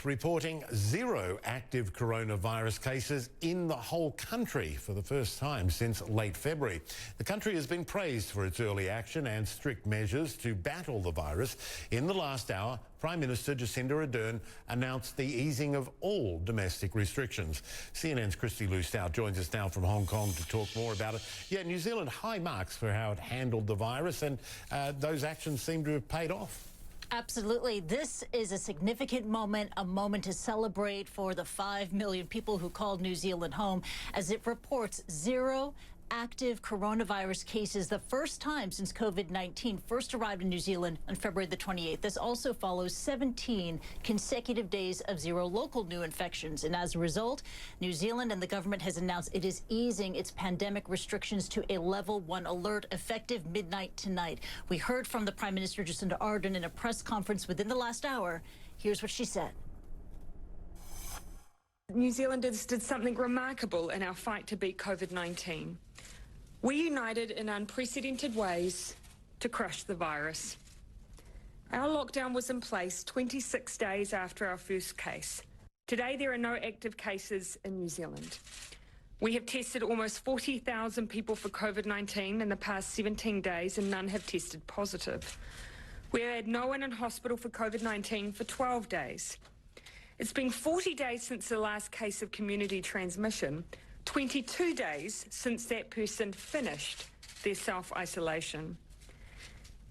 reporting 0 active coronavirus cases in the whole country for the first time since late February. The country has been praised for its early action and strict measures to battle the virus. In the last hour, Prime Minister Jacinda Ardern announced the easing of all domestic restrictions. CNN's Kristie Lu Stout joins us now from Hong Kong to talk more about it. Yeah, New Zealand, high marks for how it handled the virus, and those actions seem to have paid off. Absolutely. This is a significant moment, a moment to celebrate for the 5 million people who called New Zealand home, as it reports 0 active coronavirus cases, the first time since COVID-19 first arrived in New Zealand on February the 28th. This also follows 17 consecutive days of 0 local new infections. And as a result, New Zealand and the government has announced it is easing its pandemic restrictions to a level 1 alert effective midnight tonight. We heard from the Prime Minister Jacinda Ardern in a press conference within the last hour. Here's what she said. New Zealanders did something remarkable in our fight to beat COVID-19. We united in unprecedented ways to crush the virus. Our lockdown was in place 26 days after our first case. Today, there are no active cases in New Zealand. We have tested almost 40,000 people for COVID-19 in the past 17 days, and none have tested positive. We had no one in hospital for COVID-19 for 12 days. It's been 40 days since the last case of community transmission, 22 days since that person finished their self-isolation.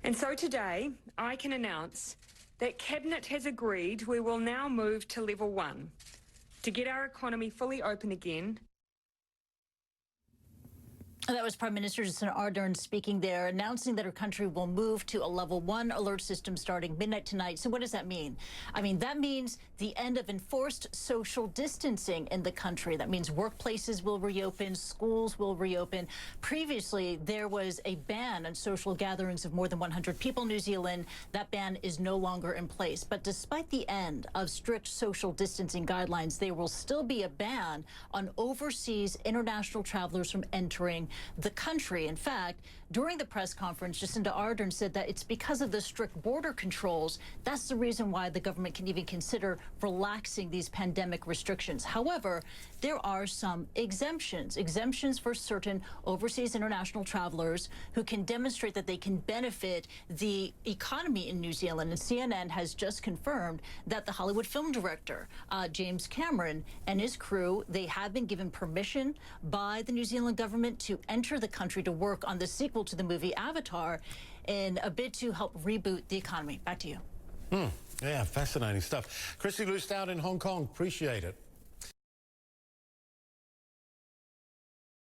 And so today, I can announce that Cabinet has agreed we will now move to level 1 to get our economy fully open again. That was Prime Minister Jacinda Ardern speaking there, announcing that her country will move to a level 1 alert system starting midnight tonight. So what does that mean? I mean, that means the end of enforced social distancing in the country. That means workplaces will reopen, schools will reopen. Previously, there was a ban on social gatherings of more than 100 people in New Zealand. That ban is no longer in place. But despite the end of strict social distancing guidelines, there will still be a ban on overseas international travelers from entering the country. In fact, during the press conference, Jacinda Ardern said that it's because of the strict border controls. That's the reason why the government can even consider relaxing these pandemic restrictions. However, there are some exemptions for certain overseas international travelers who can demonstrate that they can benefit the economy in New Zealand. And CNN has just confirmed that the Hollywood film director, James Cameron, and his crew, they have been given permission by the New Zealand government to enter the country to work on the sequel to the movie Avatar in a bid to help reboot the economy. Back to you. Yeah, fascinating stuff. Kristie Lu Stout in Hong Kong. Appreciate it.